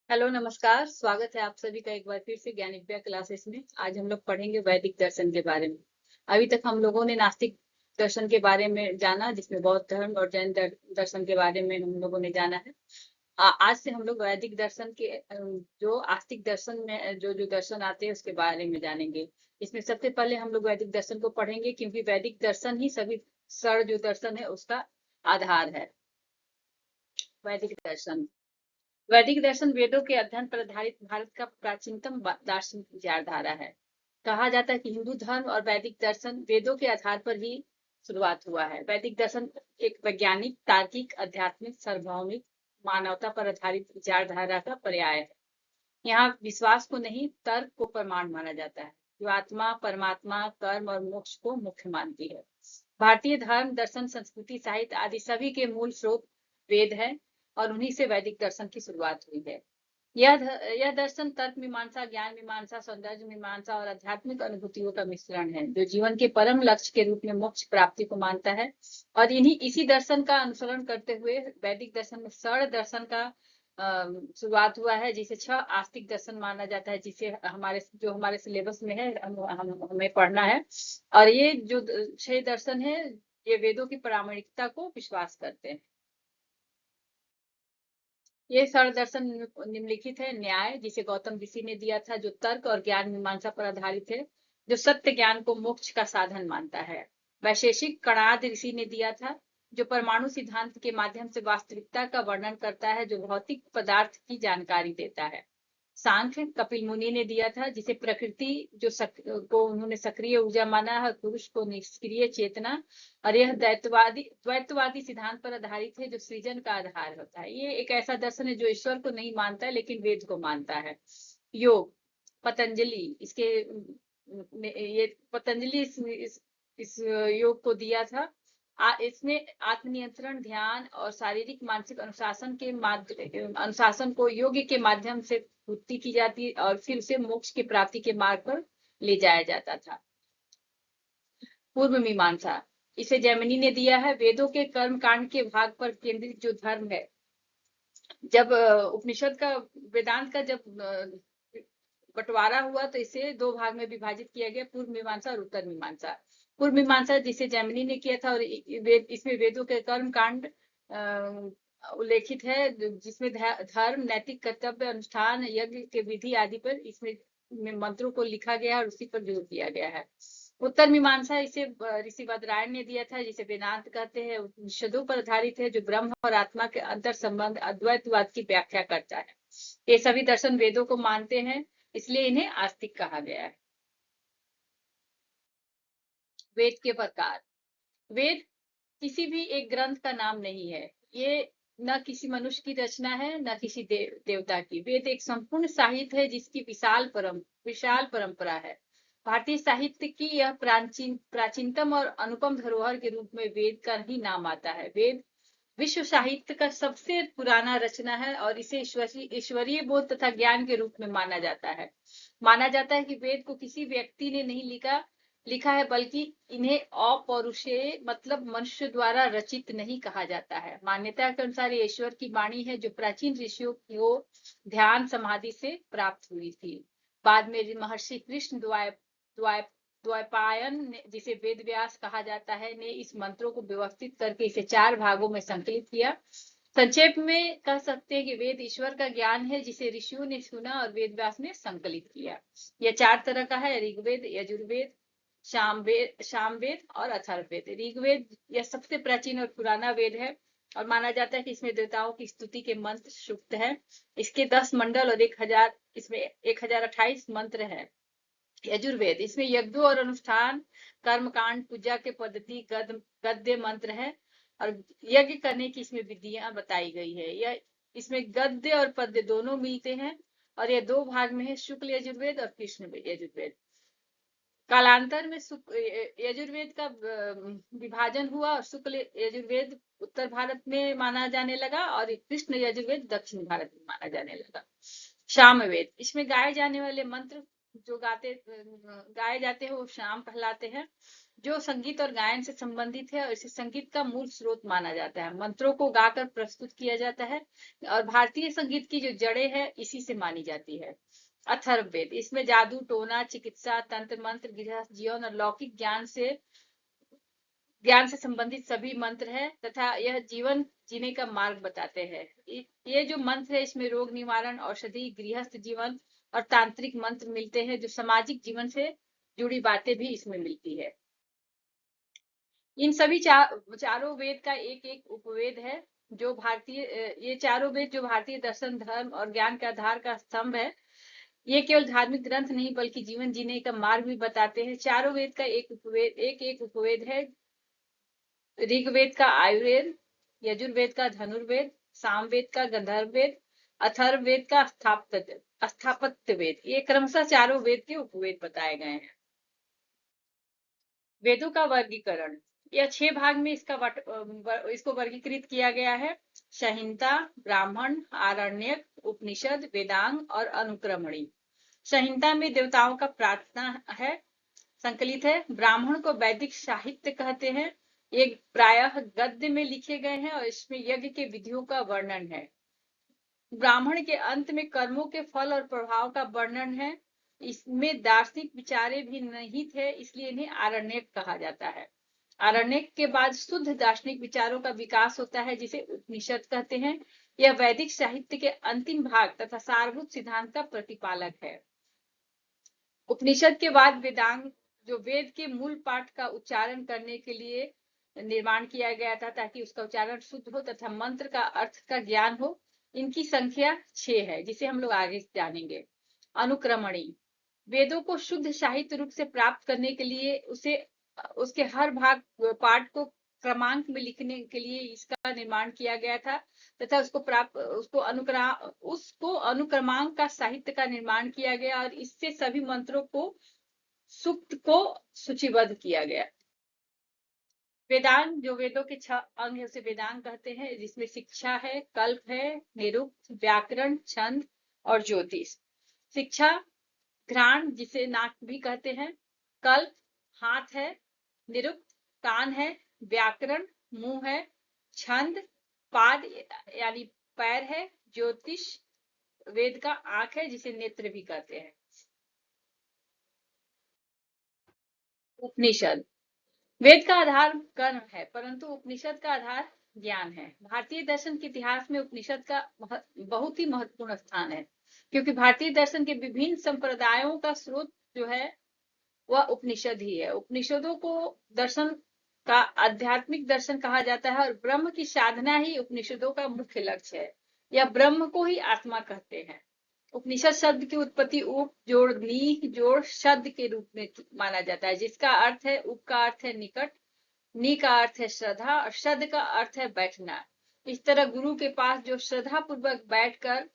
Hello नमस्कार। स्वागत है आप सभी का एक बार फिर से ज्ञान विद्या क्लासेस में। आज हम लोग पढ़ेंगे वैदिक दर्शन के बारे में। अभी तक हम लोगों ने नास्तिक दर्शन के बारे में जाना, जिसमें बौद्ध धर्म और जैन दर्शन के बारे में हम लोगों ने जाना है। आज से हम लोग वैदिक दर्शन के जो आस्तिक दर्शन में जो जो दर्शन आते हैं उसके बारे में जानेंगे। इसमें सबसे पहले हम लोग वैदिक दर्शन को पढ़ेंगे, क्योंकि वैदिक दर्शन ही सभी सर जो दर्शन है उसका आधार है। वैदिक दर्शन वैदिक दर्शन वेदों के अध्ययन पर आधारित भारत का प्राचीनतम दार्शनिक विचारधारा है। कहा जाता है कि हिंदू धर्म और वैदिक दर्शन वेदों के आधार पर ही शुरुआत हुआ है। वैदिक दर्शन एक वैज्ञानिक, तार्किक, आध्यात्मिक, सार्वभौमिक, मानवता पर आधारित विचारधारा का पर्याय है। यहाँ विश्वास को नहीं, तर्क को प्रमाण माना जाता है, जो आत्मा, परमात्मा, कर्म और मोक्ष को मुख्य मानती है। भारतीय धर्म, दर्शन, संस्कृति, साहित्य आदि सभी के मूल स्रोत वेद है, और उन्हीं से वैदिक दर्शन की शुरुआत हुई है। यह दर्शन तर्क मीमांसा, ज्ञान मीमांसा, सौंदर्य मीमांसा और आध्यात्मिक अनुभूतियों का मिश्रण है, जो जीवन के परम लक्ष्य के रूप में मोक्ष प्राप्ति को मानता है। और इसी दर्शन का अनुसरण करते हुए वैदिक दर्शन में षड दर्शन का शुरुआत हुआ है, जिसे 6 आस्तिक दर्शन माना जाता है, जिसे हमारे सिलेबस में है, हमें पढ़ना है। और ये जो 6 दर्शन है, ये वेदों की प्रामाणिकता को विश्वास करते हैं। ये सरल दर्शन निम्नलिखित है। न्याय, जिसे गौतम ऋषि ने दिया था, जो तर्क और ज्ञान मीमांसा पर आधारित है, जो सत्य ज्ञान को मोक्ष का साधन मानता है। वैशेषिक, कणाद ऋषि ने दिया था, जो परमाणु सिद्धांत के माध्यम से वास्तविकता का वर्णन करता है, जो भौतिक पदार्थ की जानकारी देता है। सांख्य, कपिल मुनि ने दिया था, जिसे प्रकृति को उन्होंने सक्रिय ऊर्जा माना है, पुरुष को निष्क्रिय चेतना। और यह द्वैतवादी सिद्धांत पर आधारित है, जो सृजन का आधार होता है। ये एक ऐसा दर्शन है जो ईश्वर को नहीं मानता है, लेकिन वेद को मानता है। योग, पतंजलि इसके ये पतंजलि इस योग को दिया था। इसमें आत्मनियंत्रण, ध्यान और शारीरिक मानसिक अनुशासन को योग्य के माध्यम से पूर्ति की जाती, और फिर उसे मोक्ष की प्राप्ति के मार्ग पर ले जाया जाता था। पूर्व मीमांसा, इसे जैमिनी ने दिया है। वेदों के कर्म कांड के भाग पर केंद्रित जो धर्म है, जब उपनिषद का, वेदांत का जब बंटवारा हुआ, तो इसे 2 भाग में विभाजित किया गया, पूर्व मीमांसा और उत्तर मीमांसा। पूर्व मीमांसा जिसे जैमिनी ने किया था, और इसमें वेदों के कर्म कांड उल्लेखित है, जिसमें धर्म, नैतिक कर्तव्य, अनुष्ठान, यज्ञ के विधि आदि पर इसमें मंत्रों को लिखा गया और उसी पर जोर दिया गया है। उत्तर मीमांसा इसे ऋषि बदरायण ने दिया था, जिसे वेदांत कहते हैं, उपनिषदों पर आधारित है, जो ब्रह्म और आत्मा के अंतर संबंध, अद्वैतवाद की व्याख्या करता है। ये सभी दर्शन वेदों को मानते हैं, इसलिए इन्हें आस्तिक कहा गया है। वेद के प्रकार। वेद किसी भी एक ग्रंथ का नाम नहीं है। ये न किसी मनुष्य की रचना है, न किसी देवता की। वेद एक संपूर्ण साहित्य है, जिसकी विशाल परंपरा है। भारतीय साहित्य की यह प्राचीनतम और अनुपम धरोहर के रूप में वेद का ही नाम आता है। वेद विश्व साहित्य का सबसे पुराना रचना है, और इसे ईश्वरीय बोध तथा ज्ञान के रूप में माना जाता है। माना जाता है कि वेद को किसी व्यक्ति ने नहीं लिखा है, बल्कि इन्हें अपौरुषेय मतलब मनुष्य द्वारा रचित नहीं कहा जाता है। मान्यता के अनुसार ये ईश्वर की वाणी है, जो प्राचीन ऋषियों को ध्यान समाधि से प्राप्त हुई थी। बाद में महर्षि कृष्ण द्वैपायन, जिसे वेद व्यास कहा जाता है, ने इस मंत्रों को व्यवस्थित करके इसे 4 भागों में संकलित किया। संक्षेप में कह सकते हैं कि वेद ईश्वर का ज्ञान है, जिसे ऋषियों ने सुना और वेद व्यास ने संकलित किया। यह 4 तरह का है: ऋग्वेद, यजुर्वेद, सामवेद और अथर्ववेद। ऋग्वेद यह सबसे प्राचीन और पुराना वेद है, और माना जाता है कि इसमें देवताओं की स्तुति के मंत्र सुक्त हैं। इसके 10 मंडल और 1028 मंत्र हैं। यजुर्वेद, इसमें यज्ञों और अनुष्ठान, कर्मकांड, पूजा के पद्धति, गद्य मंत्र है, और यज्ञ करने की इसमें विधियां बताई गई है। यह इसमें गद्य और पद्य दोनों मिलते हैं, और यह 2 भाग में है, शुक्ल यजुर्वेद और कृष्ण यजुर्वेद। कालांतर में यजुर्वेद का विभाजन हुआ, और शुक्ल यजुर्वेद उत्तर भारत में माना जाने लगा, और कृष्ण यजुर्वेद दक्षिण भारत में माना जाने लगा। सामवेद, इसमें गाए जाने वाले मंत्र जो गाए जाते हैं, वो शाम कहलाते हैं। जो संगीत और गायन से संबंधित है और इसे संगीत का मूल स्रोत माना जाता है। मंत्रों को गाकर प्रस्तुत किया जाता है और भारतीय संगीत की जो जड़ें है इसी से मानी जाती है। अथर्ववेद, इसमें जादू टोना चिकित्सा तंत्र मंत्र गृहस्थ जीवन और लौकिक ज्ञान से संबंधित सभी मंत्र है तथा यह जीवन जीने का मार्ग बताते हैं। ये जो मंत्र है इसमें रोग निवारण औषधि गृहस्थ जीवन और तांत्रिक मंत्र मिलते हैं, जो सामाजिक जीवन से जुड़ी बातें भी इसमें मिलती है। इन सभी चारों वेद का एक एक उपवेद है जो भारतीय ये चारों वेद जो भारतीय दर्शन धर्म और ज्ञान के आधार का स्तंभ है। ये केवल धार्मिक ग्रंथ नहीं बल्कि जीवन जीने का मार्ग भी बताते हैं। चारों वेद का एक एक उपवेद है। ऋग्वेद का आयुर्वेद, यजुर्वेद का धनुर्वेद, सामवेद का गंधर्व वेद, अथर्ववेद का स्थापत्य वेद, ये क्रमशः चारों वेद के उपवेद बताए गए हैं। वेदों का वर्गीकरण, यह 6 भाग में इसको वर्गीकृत किया गया है। संहिता, ब्राह्मण, आरण्यक, उपनिषद, वेदांग और अनुक्रमणी। संहिता में देवताओं का प्रार्थना है संकलित है। ब्राह्मण को वैदिक साहित्य कहते हैं। ये प्रायः गद्य में लिखे गए हैं और इसमें यज्ञ के विधियों का वर्णन है। ब्राह्मण के अंत में कर्मों के फल और प्रभाव का वर्णन है। इसमें दार्शनिक विचारे भी निहित है, इसलिए इन्हें आरण्यक कहा जाता है। आरण्यक के बाद शुद्ध दार्शनिक विचारों का विकास होता है जिसे उपनिषद कहते हैं। यह वैदिक साहित्य के अंतिम भाग तथा सारभूत सिद्धांत का प्रतिपालक है। उपनिषद के बाद वेदांग, जो वेद के मूल पाठ का उच्चारण करने के लिए निर्माण किया गया था ताकि उसका उच्चारण शुद्ध हो तथा मंत्र का अर्थ का ज्ञान हो। इनकी संख्या 6 है जिसे हम लोग आगे जानेंगे। अनुक्रमणी, वेदों को शुद्ध साहित्य रूप से प्राप्त करने के लिए उसके हर भाग पाठ को क्रमांक में लिखने के लिए इसका निर्माण किया गया था तथा उसको अनुक्रमांक का साहित्य का निर्माण किया गया और इससे सभी मंत्रों को सूक्त को सूचीबद्ध किया गया। वेदांग, जो वेदों के 6 अंग है उसे वेदांग कहते हैं, जिसमें शिक्षा है, कल्प है, निरुक्त, व्याकरण, छंद और ज्योतिष। शिक्षा घ्राण, जिसे नाक भी कहते हैं, कल्प हाथ है, निरुक्त कान है, व्याकरण मुंह है, छंद पाद यानी पैर है, ज्योतिष वेद का आंख है जिसे नेत्र भी कहते हैं। उपनिषद, वेद का आधार कर्म है परंतु उपनिषद का आधार ज्ञान है। भारतीय दर्शन के इतिहास में उपनिषद का बहुत ही महत्वपूर्ण स्थान है क्योंकि भारतीय दर्शन के विभिन्न संप्रदायों का स्रोत जो है वह उपनिषद ही है। उपनिषदों को दर्शन का आध्यात्मिक दर्शन कहा जाता है और ब्रह्म की साधना ही उपनिषदों का मुख्य लक्ष्य है। यह ब्रह्म को ही आत्मा कहते हैं। उपनिषद शब्द की उत्पत्ति उप जोड़ नी जोड़ शब्द के रूप में माना जाता है, जिसका अर्थ है उप का अर्थ है निकट, नी का अर्थ है श्रद्धा और शब्द का अर्थ है बैठना। इस तरह गुरु के पास जो श्रद्धा पूर्वक बैठकर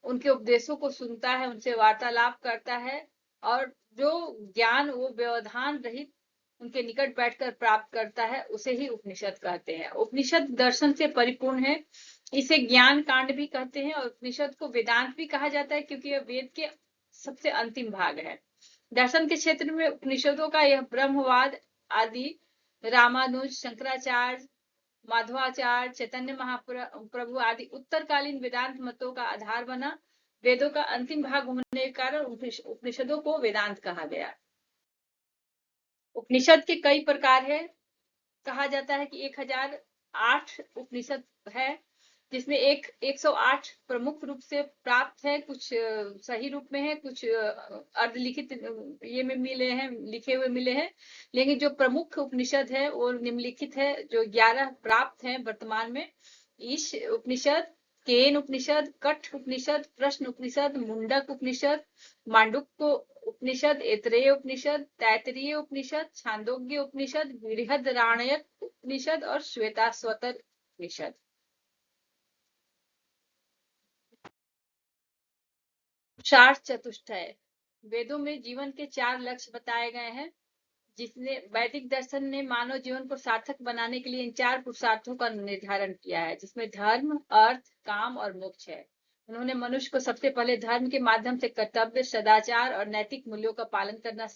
उनके उपदेशों को सुनता है, उनसे वार्तालाप करता है और जो ज्ञान वो व्यवधान रहित उनके निकट बैठकर प्राप्त करता है उसे ही उपनिषद कहते हैं। उपनिषद दर्शन से परिपूर्ण है, इसे ज्ञान कांड भी कहते हैं और उपनिषद को वेदांत भी कहा जाता है क्योंकि यह वेद के सबसे अंतिम भाग है। दर्शन के क्षेत्र में उपनिषदों का यह ब्रह्मवाद आदि रामानुज, शंकराचार्य, माधवाचार्य, चैतन्य महाप्रभु आदि उत्तरकालीन वेदांत मतों का आधार बना। वेदों का अंतिम भाग होने के कारण उपनिषदों को वेदांत कहा गया। उपनिषद के कई प्रकार है। कहा जाता है कि 1008 उपनिषद है जिसमें 108 प्रमुख रूप से प्राप्त है, कुछ सही रूप में है, कुछ अर्धलिखित ये में मिले हैं, लिखे हुए मिले हैं। लेकिन जो प्रमुख उपनिषद है वो निम्नलिखित है, जो 11 प्राप्त हैं वर्तमान में। ईश उपनिषद, केन उपनिषद, कठ उपनिषद, प्रश्न उपनिषद, मुंडक उपनिषद, मांडुक्य उपनिषद, ऐतरेय उपनिषद, तैत्तिरीय उपनिषद, छांदोग्य उपनिषद, बृहदारण्यक उपनिषद और श्वेताश्वतर उपनिषद। पुरुषार्थ चतुष्टय, वेदों में जीवन के 4 लक्ष्य बताए गए हैं जिसने वैदिक दर्शन ने मानव जीवन को सार्थक बनाने के लिए इन 4 पुरुषार्थों का निर्धारण किया है, जिसमें धर्म, अर्थ, काम और मोक्ष है। उन्होंने मनुष्य को सबसे पहले धर्म के माध्यम से कर्तव्य, सदाचार और नैतिक मूल्यों का पालन करना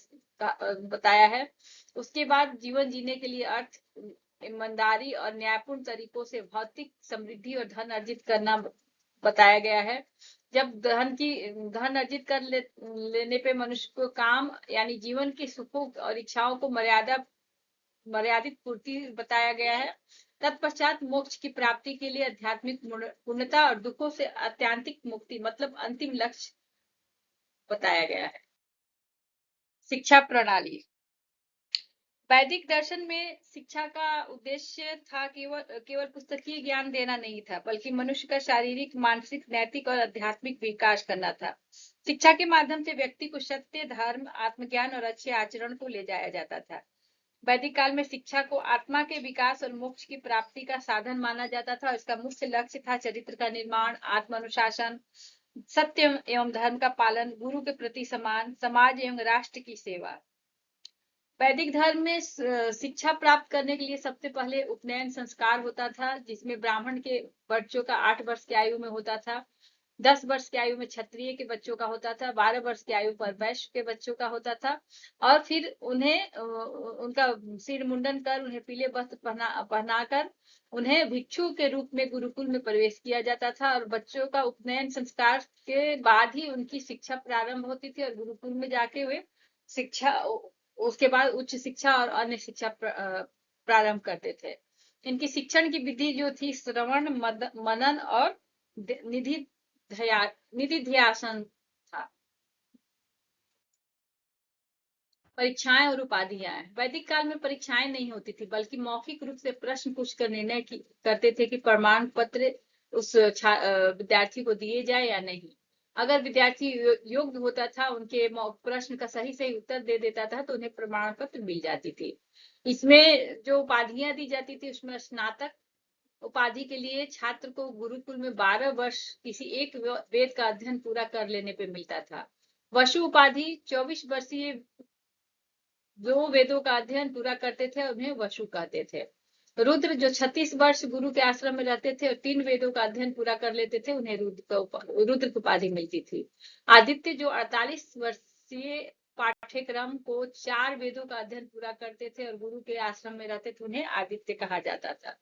बताया है। उसके बाद जीवन जीने के लिए अर्थ, ईमानदारी और न्यायपूर्ण तरीकों से भौतिक समृद्धि और धन अर्जित करना बताया गया है। जब धन अर्जित कर लेने पे मनुष्य को काम यानी जीवन के सुखों और इच्छाओं को मर्यादित पूर्ति बताया गया है। तत्पश्चात मोक्ष की प्राप्ति के लिए आध्यात्मिक पूर्णता और दुखों से आत्यंतिक मुक्ति मतलब अंतिम लक्ष्य बताया गया है। शिक्षा प्रणाली। वैदिक दर्शन में शिक्षा का उद्देश्य था केवल पुस्तकीय ज्ञान देना नहीं था, बल्कि मनुष्य का शारीरिक, मानसिक, नैतिक और आध्यात्मिक विकास करना था। शिक्षा के माध्यम से व्यक्ति को सत्य, धर्म, आत्मज्ञान और अच्छे आचरण को ले जाया जाता था। वैदिक काल में शिक्षा को आत्मा के विकास और मोक्ष की प्राप्ति का साधन माना जाता था। इसका मुख्य लक्ष्य था चरित्र का निर्माण, आत्मानुशासन, सत्य एवं धर्म का पालन, गुरु के प्रति सम्मान, समाज एवं राष्ट्र की सेवा। वैदिक धर्म में शिक्षा प्राप्त करने के लिए सबसे पहले उपनयन संस्कार होता था, जिसमें ब्राह्मण के बच्चों का 8 वर्ष की आयु में होता था, 10 वर्ष की आयु में क्षत्रिय के बच्चों का होता था, 12 वर्ष की आयु पर वैश्य के बच्चों का होता था और फिर उन्हें उनका सिर मुंडन कर उन्हें पीले वस्त्र पहनाकर उन्हें भिक्षु के रूप में गुरुकुल में प्रवेश किया जाता था और बच्चों का उपनयन संस्कार के बाद ही उनकी शिक्षा प्रारंभ होती थी और गुरुकुल में जाके वे शिक्षा उसके बाद उच्च शिक्षा और अन्य शिक्षा प्रारंभ करते थे। इनकी शिक्षण की विधि जो थी श्रवण, मनन और निधिध्यासन था। परीक्षाएं और उपाधियां। वैदिक काल में परीक्षाएं नहीं होती थी, बल्कि मौखिक रूप से प्रश्न पूछकर निर्णय करते थे कि प्रमाण पत्र उस विद्यार्थी को दिए जाए या नहीं। अगर विद्यार्थी योग्य होता था, उनके प्रश्न का सही उत्तर दे देता था, तो उन्हें प्रमाण पत्र मिल जाती थी। इसमें जो उपाधियां दी जाती थी, उसमें स्नातक उपाधि के लिए छात्र को गुरुकुल में 12 वर्ष किसी एक वेद का अध्ययन पूरा कर लेने पे मिलता था। वसु उपाधि 24 वर्षीय जो वेदों का अध्ययन पूरा करते थे, उन्हें वसु कहते थे। रुद्र जो 36 वर्ष गुरु के आश्रम में रहते थे और 3 वेदों का अध्ययन पूरा कर लेते थे, उन्हें रुद्र की उपाधि मिलती थी। आदित्य जो 48 वर्षीय पाठ्यक्रम को 4 वेदों का अध्ययन पूरा करते थे और गुरु के आश्रम में रहते थे, उन्हें आदित्य कहा जाता था।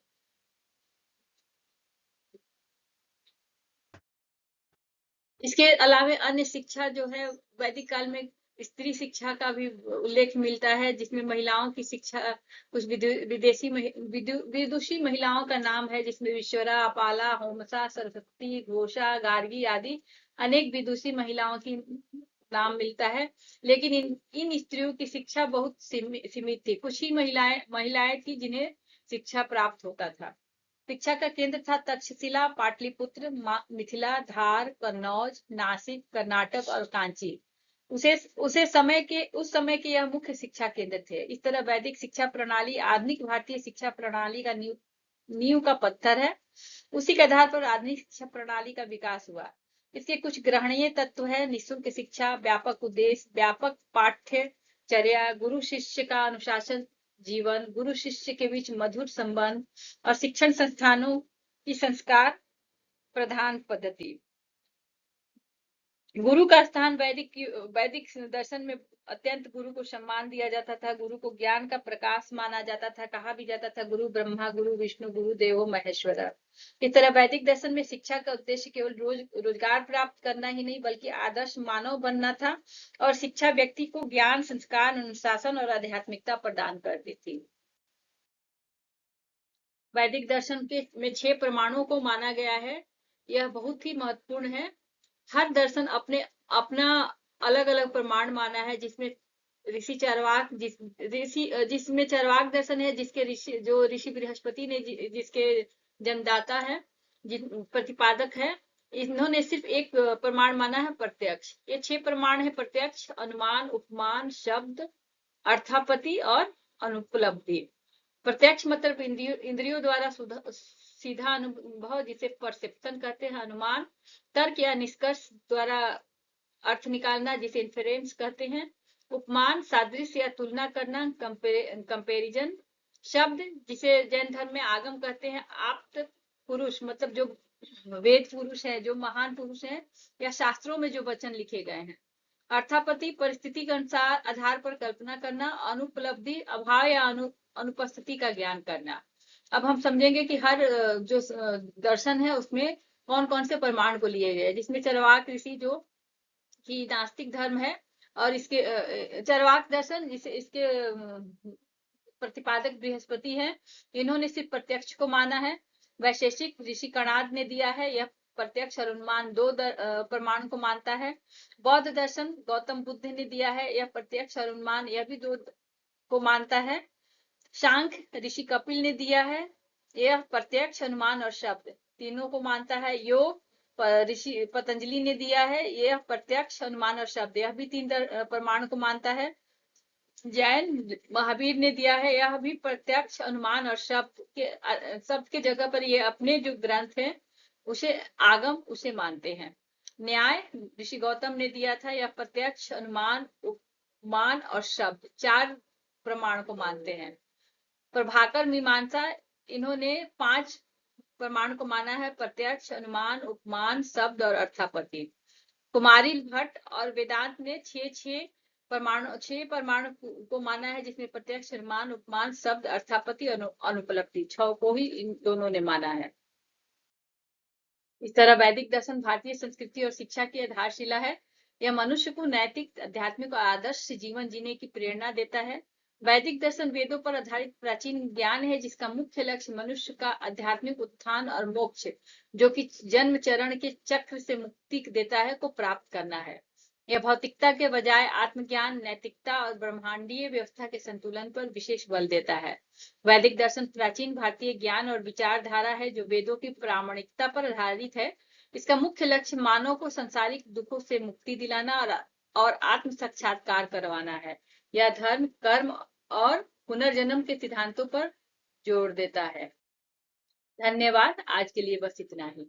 इसके अलावा अन्य शिक्षा जो है, वैदिक काल में स्त्री शिक्षा का भी उल्लेख मिलता है, जिसमें महिलाओं की शिक्षा कुछ विदुषी महिलाओं का नाम है, जिसमें विश्वरा, अपाला, होमसा, सरस्वती, घोषा, गार्गी आदि अनेक विदुषी महिलाओं की नाम मिलता है। लेकिन इन स्त्रियों की शिक्षा बहुत सीमित थी। कुछ ही महिलाएं थी जिन्हें शिक्षा प्राप्त होता था। शिक्षा का केंद्र था तक्षशिला, पाटलिपुत्र, मिथिला, धार, कन्नौज, नासिक, कर्नाटक और कांची। उस समय के यह मुख्य शिक्षा केंद्र थे। इस तरह वैदिक शिक्षा प्रणाली आधुनिक भारतीय शिक्षा प्रणाली का नींव का पत्थर है। उसी के आधार पर आधुनिक शिक्षा प्रणाली का विकास हुआ। इसके कुछ ग्रहणीय तत्व है: निःशुल्क शिक्षा, व्यापक उद्देश्य, व्यापक पाठ्यचर्या, गुरु शिष्य का अनुशासन जीवन, गुरु शिष्य के बीच मधुर संबंध और शिक्षण संस्थानों की संस्कार प्रधान पद्धति। गुरु का स्थान वैदिक दर्शन में अत्यंत गुरु को सम्मान दिया जाता था। गुरु को ज्ञान का प्रकाश माना जाता था। कहा भी जाता था गुरु ब्रह्मा, गुरु विष्णु, गुरु देवो महेश्वरा। इस तरह वैदिक दर्शन में शिक्षा का उद्देश्य केवल रोजगार प्राप्त करना ही नहीं, बल्कि आदर्श मानव बनना था। और शिक्षा व्यक्ति को ज्ञान, संस्कार, अनुशासन और आध्यात्मिकता प्रदान करती थी। वैदिक दर्शन में 6 प्रमाणों को माना गया है। यह बहुत ही महत्वपूर्ण है। हर दर्शन अपना अलग अलग प्रमाण माना है, जिसमें ऋषि चरवाक जिसमें चरवाक दर्शन है, जिसके ऋषि बृहस्पति ने जिसके जन्मदाता है, प्रतिपादक है। इन्होंने सिर्फ एक प्रमाण माना है, प्रत्यक्ष। ये 6 प्रमाण है: प्रत्यक्ष, अनुमान, उपमान, शब्द, अर्थापत्ति और अनुपलब्धि। प्रत्यक्ष मतलब इंद्रियों द्वारा सीधा अनुभव, जिसे परसेप्शन कहते हैं। अनुमान तर्क या निष्कर्ष द्वारा अर्थ निकालना, जिसे इन्फेरेंस कहते हैं। उपमान सादृश्य या तुलना करना, कंपैरिजन। शब्द जिसे जैन धर्म में आगम कहते हैं। आप्त पुरुष मतलब जो वेद पुरुष है, जो महान पुरुष हैं, या शास्त्रों में जो वचन लिखे गए हैं। अर्थापत्ति परिस्थिति के अनुसार आधार पर कल्पना करना, अनुपलब्धि अभाव या अनुपस्थिति का ज्ञान करना। अब हम समझेंगे कि हर जो दर्शन है उसमें कौन कौन से प्रमाण को लिए गए, जिसमें चरवाक ऋषि जो कि नास्तिक धर्म है, और इसके चरवाक दर्शन जिसे इसके प्रतिपादक बृहस्पति है, इन्होंने सिर्फ प्रत्यक्ष को माना है। वैशेषिक ऋषि कणाद ने दिया है, यह प्रत्यक्ष और अनुमान दो प्रमाण को मानता है। बौद्ध दर्शन गौतम बुद्ध ने दिया है, यह प्रत्यक्ष और अनुमान यह भी दो को मानता है। सांख्य ऋषि कपिल ने दिया है, यह प्रत्यक्ष अनुमान और शब्द तीनों को मानता है। योग ऋषि पतंजलि ने दिया है, यह प्रत्यक्ष अनुमान और शब्द यह भी तीन प्रमाण को मानता है। जैन महावीर ने दिया है, यह भी प्रत्यक्ष अनुमान और शब्द के जगह पर ये अपने जो ग्रंथ है उसे आगम उसे मानते हैं। न्याय ऋषि गौतम ने दिया था, यह प्रत्यक्ष अनुमान उपमान और शब्द चार प्रमाण को मानते हैं। प्रभाकर मीमांसा इन्होंने 5 प्रमाण को माना है, प्रत्यक्ष अनुमान उपमान शब्द और अर्थापत्ति। कुमारी भट्ट और वेदांत ने 6 परमाणु को माना है, जिसमें प्रत्यक्ष अनुमान उपमान शब्द अर्थापत्ति अनुपलब्धि 6 को ही इन दोनों ने माना है। इस तरह वैदिक दर्शन भारतीय संस्कृति और शिक्षा की आधारशिला है। यह मनुष्य को नैतिक आध्यात्मिक और आदर्श जीवन जीने की प्रेरणा देता है। वैदिक दर्शन वेदों पर आधारित प्राचीन ज्ञान है, जिसका मुख्य लक्ष्य मनुष्य का आध्यात्मिक उत्थान और मोक्ष, जो कि जन्म चरण के चक्र से मुक्ति देता है, को प्राप्त करना है। यह भौतिकता के बजाय आत्मज्ञान, नैतिकता और ब्रह्मांडीय व्यवस्था के संतुलन पर विशेष बल देता है। वैदिक दर्शन प्राचीन भारतीय ज्ञान और विचारधारा है, जो वेदों की प्रामाणिकता पर आधारित है। इसका मुख्य लक्ष्य मानव को सांसारिक दुखों से मुक्ति दिलाना और आत्म साक्षात्कार करवाना है। यह धर्म, कर्म और पुनर्जन्म के सिद्धांतों पर जोर देता है। धन्यवाद। आज के लिए बस इतना ही।